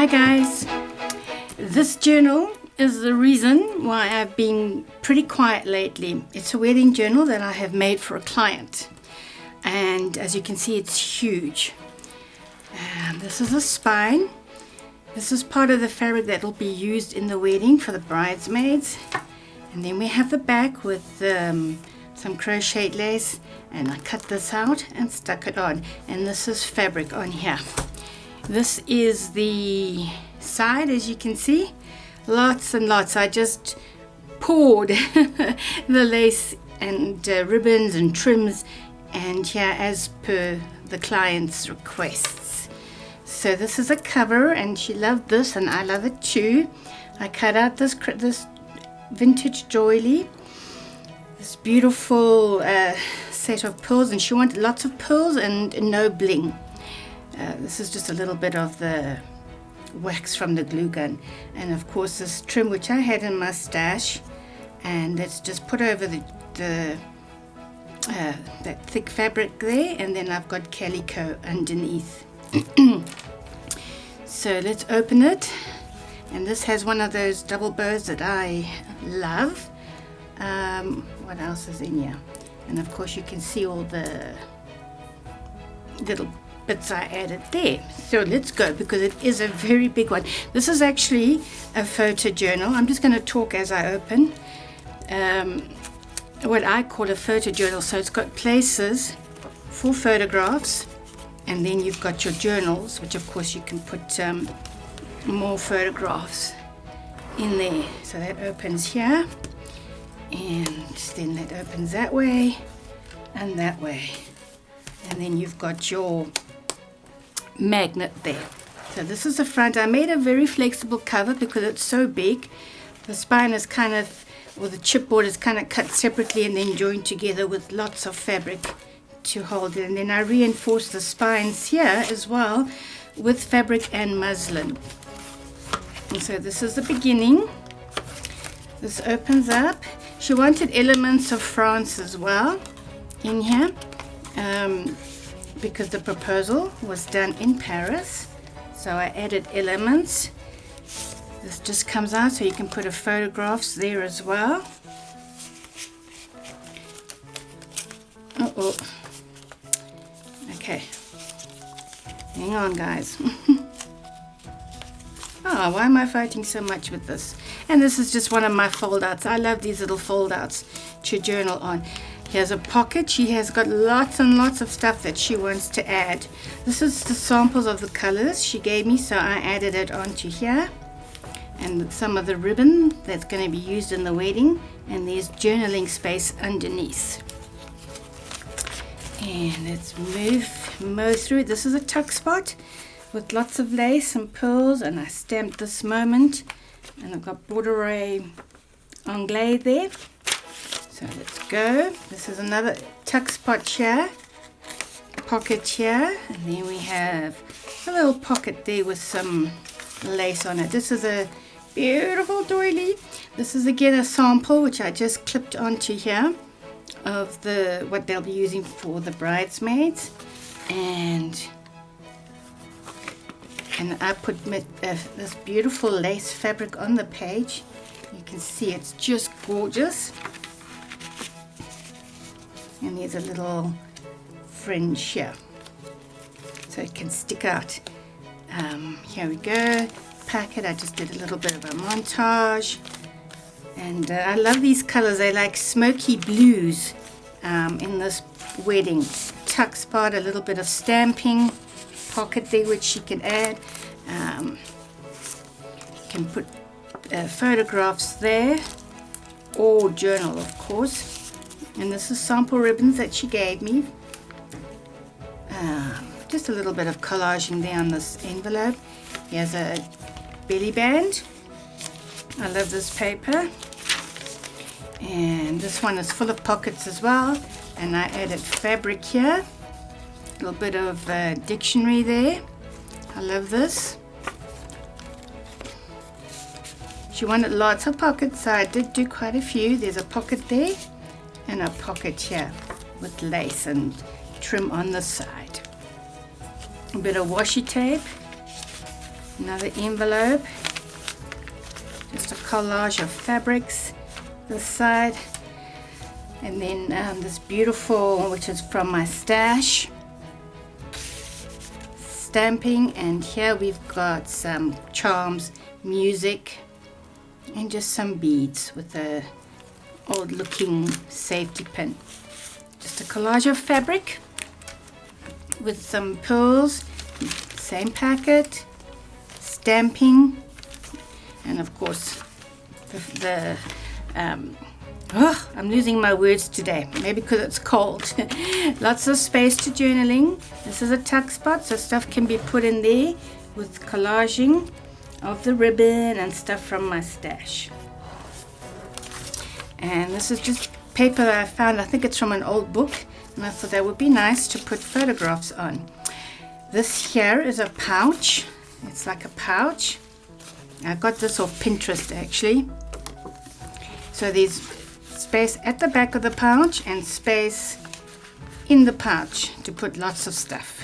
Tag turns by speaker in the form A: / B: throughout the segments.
A: Hi guys, this journal is the reason why I've been pretty quiet lately. It's a wedding journal that I have made for a client, and as you can see, it's huge. This is the spine. This is part of the fabric that will be used in the wedding for the bridesmaids. And then we have the back with some crocheted lace, and I cut this out and stuck it on, and this is fabric on here. This is the side, as you can see, lots and lots. I just poured the lace and ribbons and trims, and here as per the client's requests. So this is a cover, and she loved this and I love it too. I cut out this vintage doily, this beautiful set of pearls, and she wanted lots of pearls and no bling. This is just a little bit of the wax from the glue gun, and of course this trim which I had in my stash, and let's just put over that thick fabric there, and then I've got calico underneath. So let's open it, and this has one of those double bows that I love. What else is in here? And of course you can see all the little bits I added there. So let's go, because it is a very big one. This is actually a photo journal. I'm just going to talk as I open. What I call a photo journal. So it's got places for photographs, and then you've got your journals, which of course you can put more photographs in there. So that opens here, and then that opens that way and that way, and then you've got your magnet there. So this is the front. I made a very flexible cover because it's so big. The spine is kind of, or the chipboard is kind of cut separately and then joined together with lots of fabric to hold it. And then I reinforced the spines here as well with fabric and muslin. And so this is the beginning. This opens up. She wanted elements of France as well in here, because the proposal was done in Paris. So I added elements. This just comes out, so you can put photographs there as well. Uh-oh. Okay. Hang on, guys. Oh, why am I fighting so much with this? And this is just one of my fold-outs. I love these little fold-outs to journal on. Here's a pocket. She has got lots and lots of stuff that she wants to add. This is the samples of the colors she gave me, so I added it onto here. And some of the ribbon that's going to be used in the wedding. And there's journaling space underneath. And let's move through. This is a tuck spot with lots of lace and pearls, and I stamped this moment, and I've got bordereau anglais there. So let's go. This is another tuck spot here, pocket here, and then we have a little pocket there with some lace on it. This is a beautiful doily. This is again a sample which I just clipped onto here of what they'll be using for the bridesmaids, and I put this beautiful lace fabric on the page. You can see it's just gorgeous. And there's a little fringe here, so it can stick out. Here we go. Packet. I just did a little bit of a montage. And I love these colors. They're like smoky blues in this wedding. Tuck spot, a little bit of stamping. Pocket there which she can add. You can put photographs there, or journal of course. And this is sample ribbons that she gave me. Just a little bit of collaging there on this envelope. Here's a belly band. I love this paper. And this one is full of pockets as well. And I added fabric here. A little bit of dictionary there. I love this. She wanted lots of pockets, so I did do quite a few. There's a pocket there and a pocket here with lace and trim on the side. A bit of washi tape Another envelope, just a collage of fabrics this side, and then this beautiful, which is from my stash, stamping, and here we've got some charms, music, and just some beads with a old looking safety pin. Just a collage of fabric with some pearls, same packet, stamping, and of course I'm losing my words today, maybe because it's cold. Lots of space to journaling. This is a tuck spot, so stuff can be put in there with collaging of the ribbon and stuff from my stash. And this is just paper that I found. I think it's from an old book, and I thought that would be nice to put photographs on. This here is a pouch. It's like a pouch. I got this off Pinterest actually. So there's space at the back of the pouch and space in the pouch to put lots of stuff.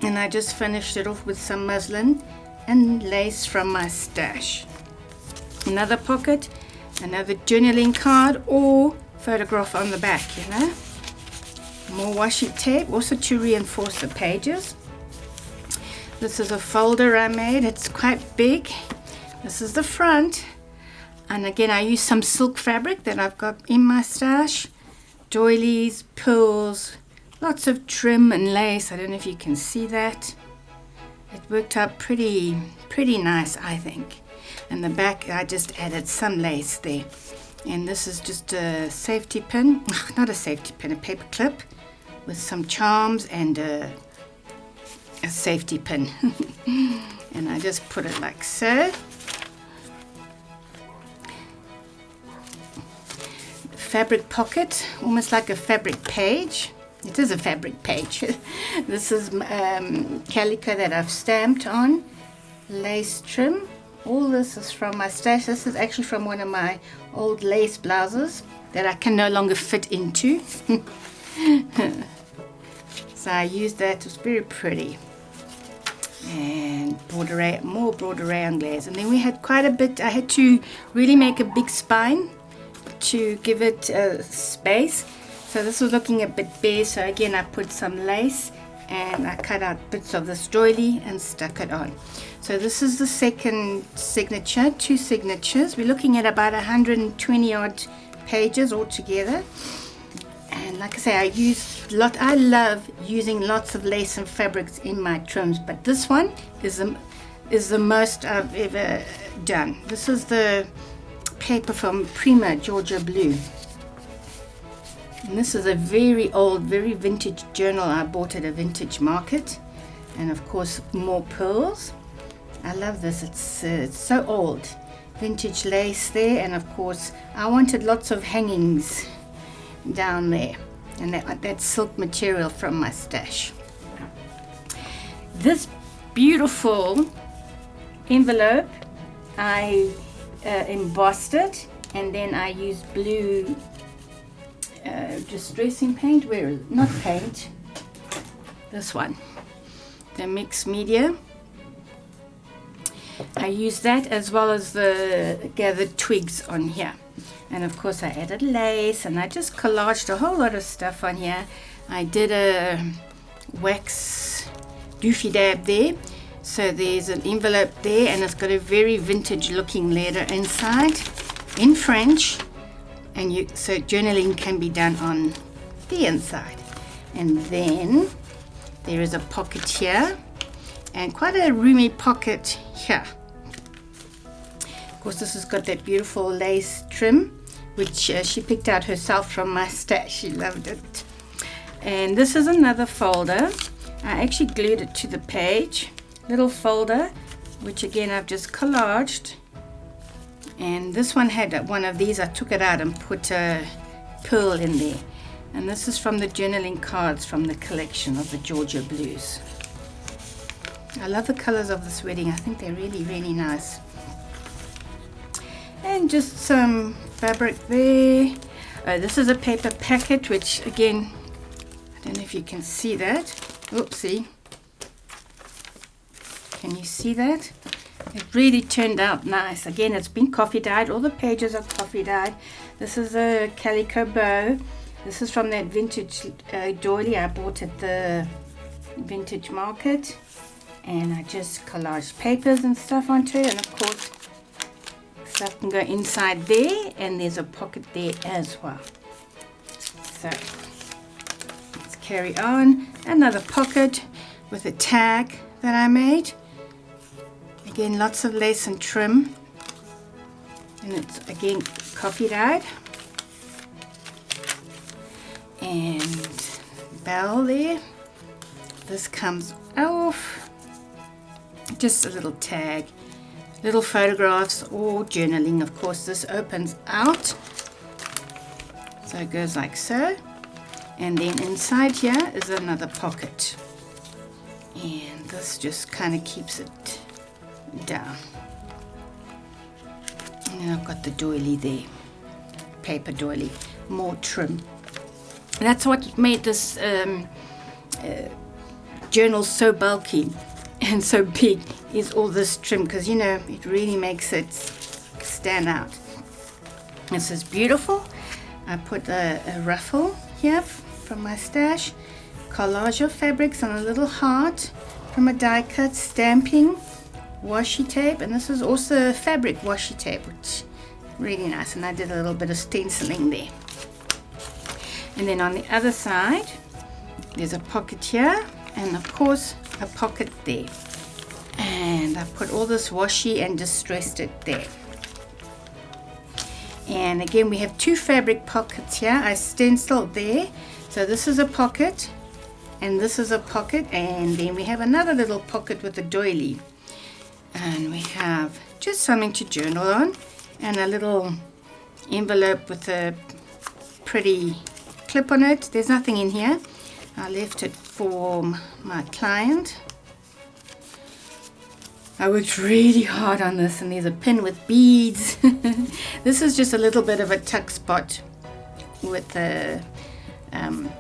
A: And I just finished it off with some muslin and lace from my stash. Another pocket, another journaling card or photograph on the back, you know. More washi tape, also to reinforce the pages. This is a folder I made. It's quite big. This is the front. And again, I use some silk fabric that I've got in my stash. Doilies, pearls, lots of trim and lace. I don't know if you can see that. It worked out pretty nice, I think. And the back, I just added some lace there. And this is just a safety pin. Not a safety pin, a paper clip with some charms and a safety pin. And I just put it like so. Fabric pocket, almost like a fabric page. It is a fabric page. This is calico that I've stamped on, lace trim. All this is from my stash. This is actually from one of my old lace blouses that I can no longer fit into. So I used that. It was very pretty. And more broad rayon glaze. And then we had quite a bit. I had to really make a big spine to give it space. So this was looking a bit bare. So again, I put some lace and I cut out bits of this doily and stuck it on. So this is the second signature, 2 signatures. We're looking at about 120 odd pages altogether. And like I say, I love using lots of lace and fabrics in my trims, but this one is the most I've ever done. This is the paper from Prima, Georgia Blue. And this is a very old, very vintage journal I bought at a vintage market. And of course, more pearls. I love this. It's so old. Vintage lace there, and of course, I wanted lots of hangings down there, and that silk material from my stash. This beautiful envelope, I embossed it, and then I used blue distressing paint. Not paint, this one, the mixed media. I used that as well as the gathered twigs on here. And of course I added lace, and I just collaged a whole lot of stuff on here. I did a wax doofy dab there. So there's an envelope there, and it's got a very vintage looking letter inside in French. And so journaling can be done on the inside. And then there is a pocket here, and quite a roomy pocket here. Of course, this has got that beautiful lace trim, which she picked out herself from my stash. She loved it. And this is another folder. I actually glued it to the page. Little folder, which again I've just collaged. And this one had one of these. I took it out and put a pearl in there. And this is from the journaling cards from the collection of the Georgia Blues. I love the colors of this wedding. I think they're really, really nice. And just some fabric there. This is a paper packet, which again, I don't know if you can see that. Oopsie. Can you see that? It really turned out nice. Again, it's been coffee dyed. All the pages are coffee dyed. This is a calico bow. This is from that vintage doily I bought at the vintage market. And I just collaged papers and stuff onto it. And of course, stuff can go inside there. And there's a pocket there as well. So, let's carry on. Another pocket with a tag that I made. Again, lots of lace and trim, and it's again coffee dyed. And bell there. This comes off. Just a little tag, little photographs or journaling. Of course, this opens out, so it goes like so. And then inside here is another pocket, and this just kind of keeps it down. And then I've got the doily there, paper doily, more trim. That's what made this journal so bulky and so big, is all this trim, because you know it really makes it stand out. This is beautiful. I put a ruffle here from my stash, collage of fabrics and a little heart from a die cut, stamping, washi tape, and this is also fabric washi tape, which is really nice. And I did a little bit of stenciling there. And then on the other side there's a pocket here, and of course a pocket there, and I put all this washi and distressed it there. And again, we have two fabric pockets here. I stenciled there, so this is a pocket and this is a pocket, and then we have another little pocket with a doily. And we have just something to journal on, and a little envelope with a pretty clip on it. There's nothing in here. I left it for my client. I worked really hard on this, and there's a pin with beads. This is just a little bit of a tuck spot with a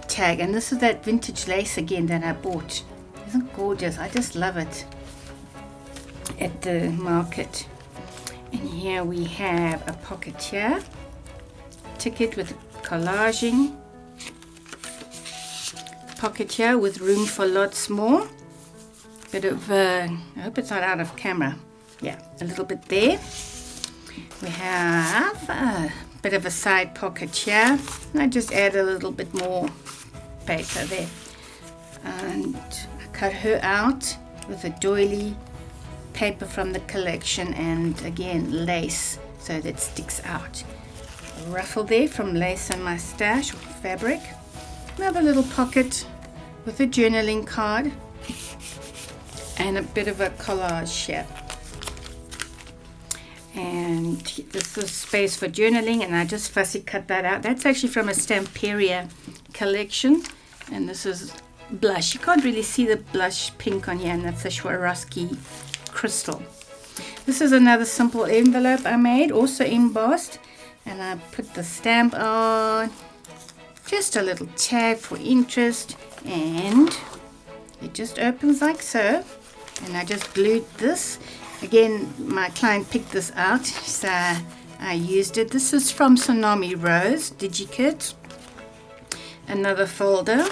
A: tag, and this is that vintage lace again that I bought. Isn't it gorgeous? I just love it. At the market. And here we have a pocket here, ticket with collaging, pocket here with room for lots more, bit of I hope it's not out of camera, yeah, a little bit there. We have a bit of a side pocket here, and I just add a little bit more paper there, and I cut her out with a doily, paper from the collection, and again lace so that sticks out. A ruffle there from lace in my stash or fabric. Another little pocket with a journaling card, and a bit of a collage here. And this is space for journaling, and I just fussy cut that out. That's actually from a Stamperia collection, and this is blush. You can't really see the blush pink on here, and that's a Swarovski crystal. This is another simple envelope I made, also embossed, and I put the stamp on, just a little tag for interest, and it just opens like so. And I just glued this. Again, my client picked this out, so I used it. This is from Tsunami Rose DigiKit. Another folder.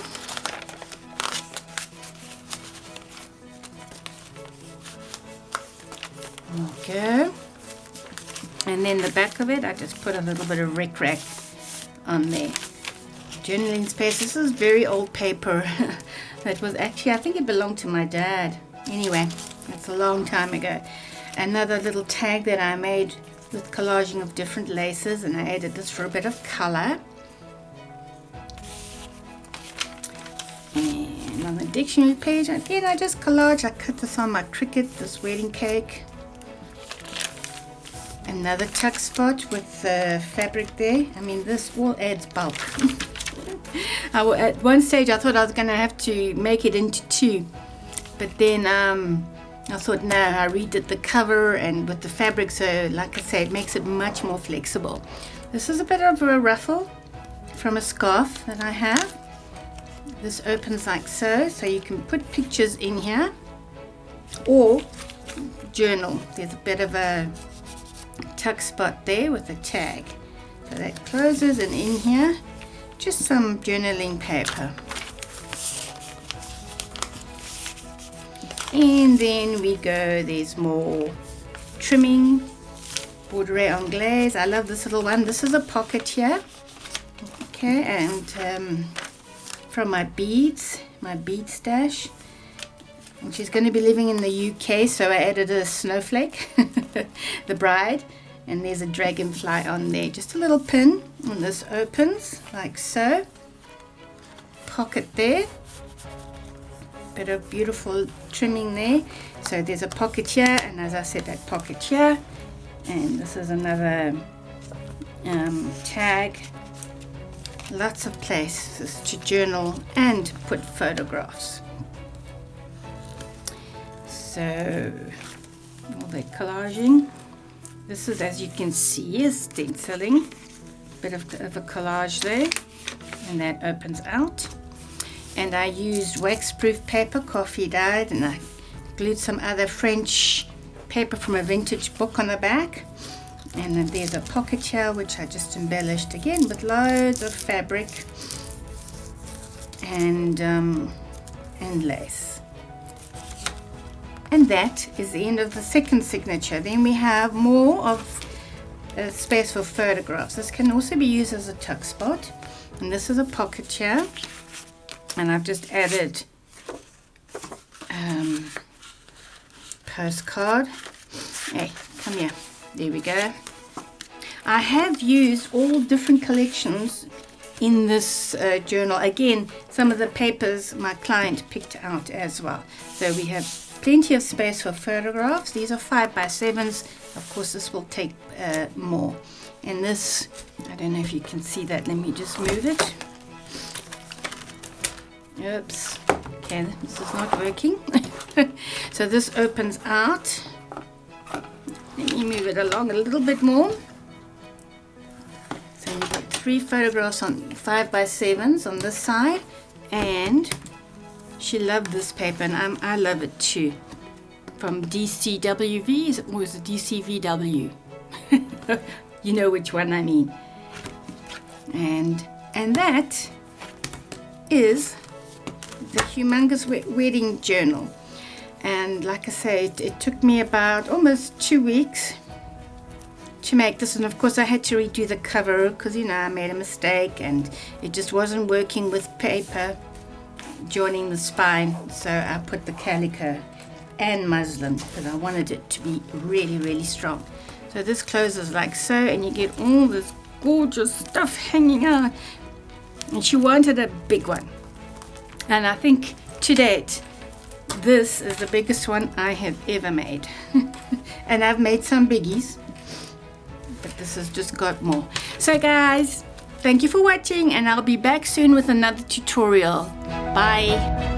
A: Okay, and then the back of it, I just put a little bit of rec-rac on there. Journaling space. This is very old paper. That was actually, I think it belonged to my dad. Anyway, that's a long time ago. Another little tag that I made with collaging of different laces, and I added this for a bit of color. And on the dictionary page, again, I just collage. I cut this on my Cricut, this wedding cake. Another tuck spot with fabric there. I mean, this all adds bulk. At one stage I thought I was going to have to make it into two, but then I thought no, I redid the cover and with the fabric, so like I say, it makes it much more flexible. This is a bit of a ruffle from a scarf that I have. This opens like so, so you can put pictures in here, or journal. There's a bit of a tuck spot there with a tag. So that closes, and in here, just some journaling paper. And then we go, there's more trimming, Bordeaux Anglaise. I love this little one. This is a pocket here. Okay, and from my bead stash. And she's going to be living in the UK, so I added a snowflake, the bride, and there's a dragonfly on there. Just a little pin, and this opens like so. Pocket there. Bit of beautiful trimming there. So there's a pocket here, and as I said, that pocket here. And this is another tag. Lots of places to journal and put photographs. So all the collaging. This is, as you can see, is stenciling. Bit of a collage there, and that opens out. And I used wax-proof paper, coffee dyed, and I glued some other French paper from a vintage book on the back. And then there's a pocket here, which I just embellished again with loads of fabric and lace. And that is the end of the second signature. Then we have more of space for photographs. This can also be used as a tuck spot. And this is a pocket here. And I've just added postcard. Hey, come here. There we go. I have used all different collections in this journal. Again, some of the papers my client picked out as well. So we have plenty of space for photographs. These are 5x7s. Of course, this will take more. And this, I don't know if you can see that. Let me just move it. Oops. Okay, this is not working. So this opens out. Let me move it along a little bit more. So you've got 3 photographs on 5x7s on this side, and she loved this paper, and I love it too. From DCWV, is it was a DCVW? You know which one I mean. And that is the humongous wedding journal. And like I say, it took me about almost 2 weeks to make this. And of course I had to redo the cover because, you know, I made a mistake and it just wasn't working with paper joining the spine. So I put the calico and muslin because I wanted it to be really, really strong. So this closes like so, and you get all this gorgeous stuff hanging out. And she wanted a big one. And I think to date, this is the biggest one I have ever made. And I've made some biggies, but this has just got more. So guys, thank you for watching, and I'll be back soon with another tutorial. Bye.